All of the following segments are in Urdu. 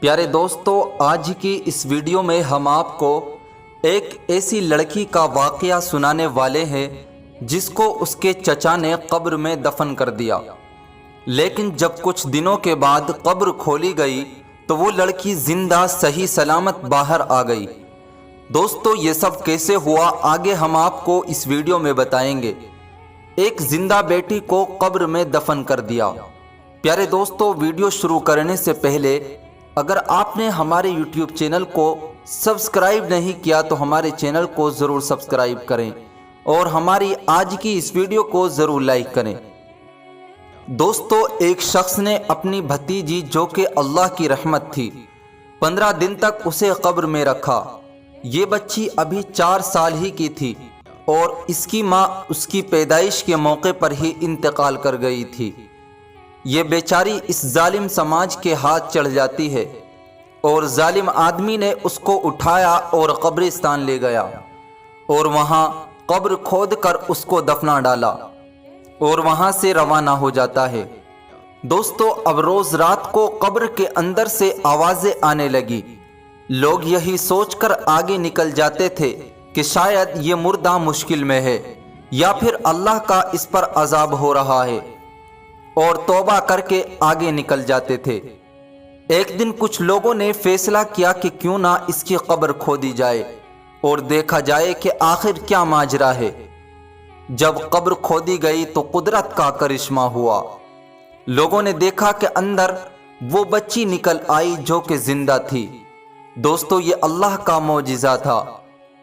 پیارے دوستو، آج کی اس ویڈیو میں ہم آپ کو ایک ایسی لڑکی کا واقعہ سنانے والے ہیں جس کو اس کے چچا نے قبر میں دفن کر دیا، لیکن جب کچھ دنوں کے بعد قبر کھولی گئی تو وہ لڑکی زندہ صحیح سلامت باہر آ گئی۔ دوستو، یہ سب کیسے ہوا آگے ہم آپ کو اس ویڈیو میں بتائیں گے۔ ایک زندہ بیٹی کو قبر میں دفن کر دیا۔ پیارے دوستو، ویڈیو شروع کرنے سے پہلے اگر آپ نے ہمارے یوٹیوب چینل کو سبسکرائب نہیں کیا تو ہمارے چینل کو ضرور سبسکرائب کریں اور ہماری آج کی اس ویڈیو کو ضرور لائک کریں۔ دوستو، ایک شخص نے اپنی بھتیجی جو کہ اللہ کی رحمت تھی 15 دن تک اسے قبر میں رکھا۔ یہ بچی ابھی 4 سال ہی کی تھی اور اس کی ماں اس کی پیدائش کے موقع پر ہی انتقال کر گئی تھی۔ یہ بیچاری اس ظالم سماج کے ہاتھ چڑھ جاتی ہے اور ظالم آدمی نے اس کو اٹھایا اور قبرستان لے گیا اور وہاں قبر کھود کر اس کو دفنا ڈالا اور وہاں سے روانہ ہو جاتا ہے۔ دوستو، اب روز رات کو قبر کے اندر سے آوازیں آنے لگی۔ لوگ یہی سوچ کر آگے نکل جاتے تھے کہ شاید یہ مردہ مشکل میں ہے یا پھر اللہ کا اس پر عذاب ہو رہا ہے، اور توبہ کر کے آگے نکل جاتے تھے۔ ایک دن کچھ لوگوں نے فیصلہ کیا کہ کیوں نہ اس کی قبر کھودی جائے اور دیکھا جائے کہ آخر کیا ماجرا ہے۔ جب قبر کھودی گئی تو قدرت کا کرشمہ ہوا۔ لوگوں نے دیکھا کہ اندر وہ بچی نکل آئی جو کہ زندہ تھی۔ دوستو، یہ اللہ کا معجزہ تھا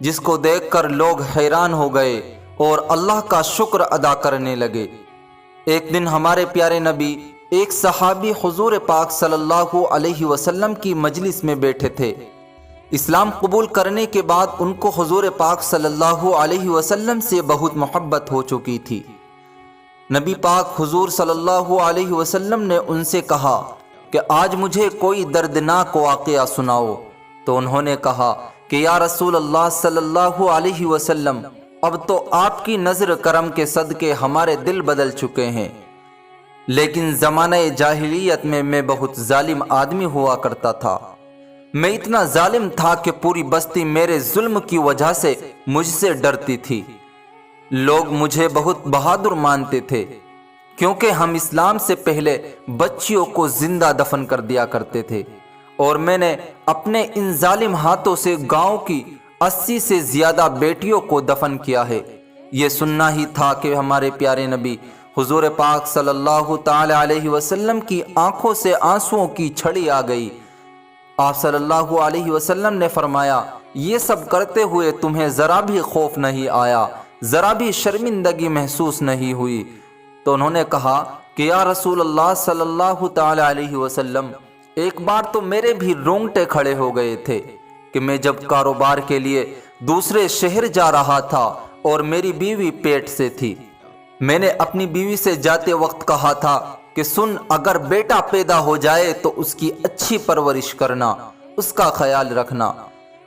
جس کو دیکھ کر لوگ حیران ہو گئے اور اللہ کا شکر ادا کرنے لگے۔ ایک دن ہمارے پیارے نبی ایک صحابی حضور پاک صلی اللہ علیہ وسلم کی مجلس میں بیٹھے تھے۔ اسلام قبول کرنے کے بعد ان کو حضور پاک صلی اللہ علیہ وسلم سے بہت محبت ہو چکی تھی۔ نبی پاک حضور صلی اللہ علیہ وسلم نے ان سے کہا کہ آج مجھے کوئی دردناک واقعہ سناؤ۔ تو انہوں نے کہا کہ یا رسول اللہ صلی اللہ علیہ وسلم، اب تو آپ کی نظر کرم کے صدقے ہمارے دل بدل چکے ہیں، لیکن زمانہ جاہلیت میں بہت ظالم آدمی ہوا کرتا تھا۔ میں اتنا ظالم تھا کہ پوری بستی میرے ظلم کی وجہ سے مجھ سے ڈرتی تھی۔ لوگ مجھے بہت بہادر مانتے تھے کیونکہ ہم اسلام سے پہلے بچیوں کو زندہ دفن کر دیا کرتے تھے، اور میں نے اپنے ان ظالم ہاتھوں سے گاؤں کی 80 سے زیادہ بیٹیوں کو دفن کیا ہے۔ یہ سننا ہی تھا کہ ہمارے پیارے نبی حضور پاک صلی اللہ تعالی علیہ وسلم کی آنکھوں سے آنسوؤں کی چھڑی آ گئی۔ آپ صلی اللہ علیہ وسلم نے فرمایا، یہ سب کرتے ہوئے تمہیں ذرا بھی خوف نہیں آیا، ذرا بھی شرمندگی محسوس نہیں ہوئی؟ تو انہوں نے کہا کہ یا رسول اللہ صلی اللہ تعالی علیہ وسلم، ایک بار تو میرے بھی رونگٹے کھڑے ہو گئے تھے کہ میں جب کاروبار کے لیے دوسرے شہر جا رہا تھا اور میری بیوی پیٹ سے تھی، میں نے اپنی بیوی سے جاتے وقت کہا تھا کہ سن، اگر بیٹا پیدا ہو جائے تو اس کی اچھی پرورش کرنا، اس کا خیال رکھنا،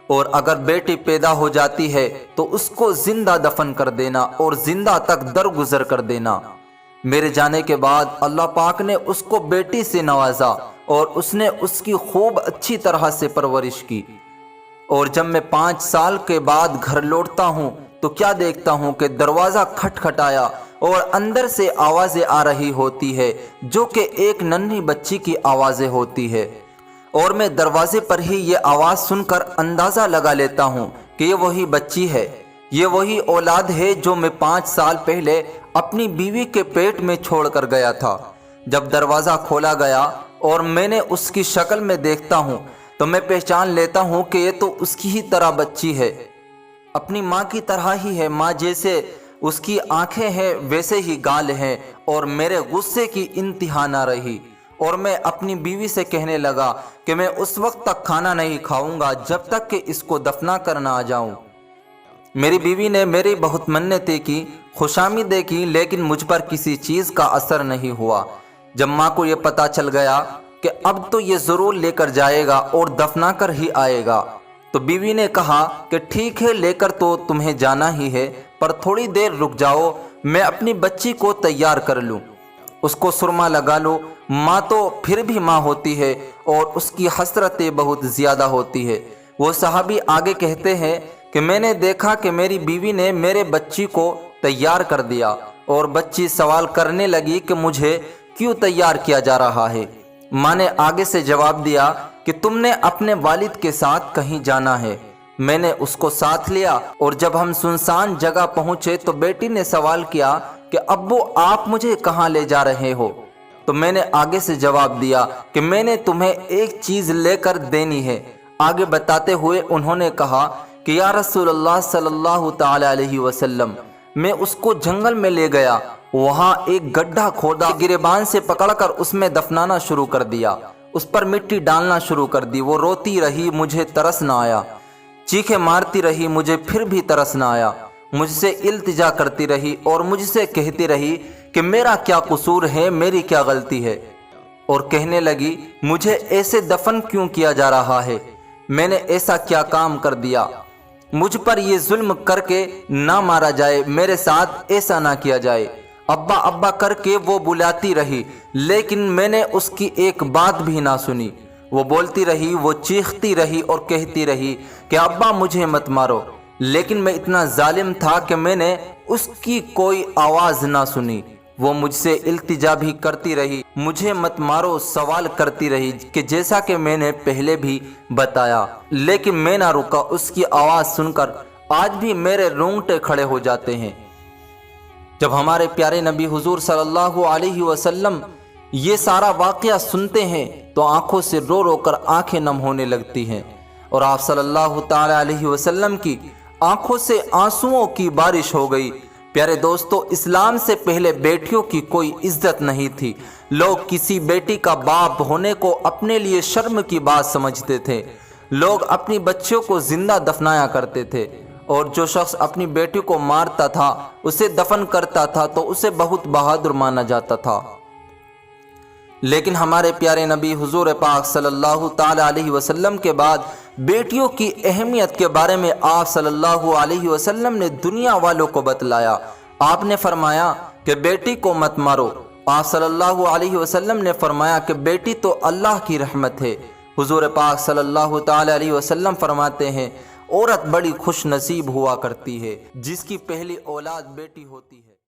اور اگر بیٹی پیدا ہو جاتی ہے تو اس کو زندہ دفن کر دینا اور زندہ تک درگزر کر دینا۔ میرے جانے کے بعد اللہ پاک نے اس کو بیٹی سے نوازا اور اس نے اس کی خوب اچھی طرح سے پرورش کی، اور جب میں 5 سال کے بعد گھر لوٹتا ہوں تو کیا دیکھتا ہوں کہ دروازہ کھٹکھٹایا اور اندر سے آوازیں آ رہی ہوتی ہے جو کہ ایک ننھی بچی کی آوازیں ہوتی ہے، اور میں دروازے پر ہی یہ آواز سن کر اندازہ لگا لیتا ہوں کہ یہ وہی بچی ہے، یہ وہی اولاد ہے جو میں 5 سال پہلے اپنی بیوی کے پیٹ میں چھوڑ کر گیا تھا۔ جب دروازہ کھولا گیا اور میں نے اس کی شکل میں دیکھتا ہوں تو میں پہچان لیتا ہوں کہ یہ تو اس کی ہی طرح بچی ہے، اپنی ماں کی طرح ہی ہے۔ ماں جیسے اس کی آنکھیں ہیں ویسے ہی گال ہیں، اور میرے غصے کی انتہا نہ رہی، اور میں اپنی بیوی سے کہنے لگا کہ میں اس وقت تک کھانا نہیں کھاؤں گا جب تک کہ اس کو دفنا کرنا آ جاؤں۔ میری بیوی نے میری بہت منتیں کی، خوشامدیں کی، لیکن مجھ پر کسی چیز کا اثر نہیں ہوا۔ جب ماں کو یہ پتا چل گیا کہ اب تو یہ ضرور لے کر جائے گا اور دفنا کر ہی آئے گا، تو بیوی نے کہا کہ ٹھیک ہے، لے کر تو تمہیں جانا ہی ہے، پر تھوڑی دیر رک جاؤ، میں اپنی بچی کو تیار کر لوں۔ اس کو سرما لگا لو، ماں تو پھر بھی ماں ہوتی ہے اور اس کی حسرتیں بہت زیادہ ہوتی ہے۔ وہ صحابی آگے کہتے ہیں کہ میں نے دیکھا کہ میری بیوی نے میرے بچی کو تیار کر دیا اور بچی سوال کرنے لگی کہ مجھے کیوں تیار کیا جا رہا ہے؟ ماں نے آگے سے جواب دیا کہ تم نے اپنے والد کے ساتھ کہیں جانا ہے۔ میں نے اس کو ساتھ لیا اور جب ہم سنسان جگہ پہنچے تو بیٹی نے سوال کیا کہ ابو آپ مجھے کہاں لے جا رہے ہو؟ تو میں نے آگے سے جواب دیا کہ میں نے تمہیں ایک چیز لے کر دینی ہے۔ آگے بتاتے ہوئے انہوں نے کہا کہ یا رسول اللہ صلی اللہ تعالی علیہ وسلم، میں اس کو جنگل میں لے گیا، وہاں ایک گڈھا کھودا، گریبان سے پکڑ کر اس میں دفنانا شروع کر دیا، اس پر مٹی ڈالنا شروع کر دی۔ وہ روتی رہی، مجھے ترس نہ آیا، چیخیں مارتی رہی، مجھے پھر بھی ترس نہ آیا، مجھ سے التجا کرتی رہی اور مجھ سے کہتی رہی کہ میرا کیا قصور ہے، میری کیا غلطی ہے، اور کہنے لگی مجھے ایسے دفن کیوں کیا جا رہا ہے؟ میں نے ایسا کیا کام کر دیا؟ مجھ پر یہ ظلم کر کے نہ مارا جائے، میرے ساتھ ایسا نہ کیا جائے۔ ابا ابا کر کے وہ بلاتی رہی، لیکن میں نے اس کی ایک بات بھی نہ سنی۔ وہ بولتی رہی، وہ چیختی رہی اور کہتی رہی کہ ابا مجھے مت مارو، لیکن میں اتنا ظالم تھا کہ میں نے اس کی کوئی آواز نہ سنی۔ وہ مجھ سے التجا بھی کرتی رہی، مجھے مت مارو سوال کرتی رہی کہ جیسا کہ میں نے پہلے بھی بتایا، لیکن میں نہ رکا۔ اس کی آواز سن کر آج بھی میرے رونگٹے کھڑے ہو جاتے ہیں۔ جب ہمارے پیارے نبی حضور صلی اللہ علیہ وسلم یہ سارا واقعہ سنتے ہیں تو آنکھوں سے رو رو کر آنکھیں نم ہونے لگتی ہیں، اور آپ صلی اللہ تعالی علیہ وسلم کی آنکھوں سے آنسوؤں کی بارش ہو گئی۔ پیارے دوستو، اسلام سے پہلے بیٹیوں کی کوئی عزت نہیں تھی۔ لوگ کسی بیٹی کا باپ ہونے کو اپنے لیے شرم کی بات سمجھتے تھے۔ لوگ اپنی بچیوں کو زندہ دفنایا کرتے تھے، اور جو شخص اپنی بیٹی کو مارتا تھا، اسے دفن کرتا تھا تو اسے بہت بہادر مانا جاتا تھا۔ لیکن ہمارے پیارے نبی حضور پاک صلی اللہ تعالی علیہ وسلم کے بعد بیٹیوں کی اہمیت کے بارے میں آپ صلی اللہ علیہ وسلم نے دنیا والوں کو بتلایا۔ آپ نے فرمایا کہ بیٹی کو مت مارو۔ آپ صلی اللہ علیہ وسلم نے فرمایا کہ بیٹی تو اللہ کی رحمت ہے۔ حضور پاک صلی اللہ تعالی علیہ وسلم فرماتے ہیں، عورت بڑی خوش نصیب ہوا کرتی ہے جس کی پہلی اولاد بیٹی ہوتی ہے۔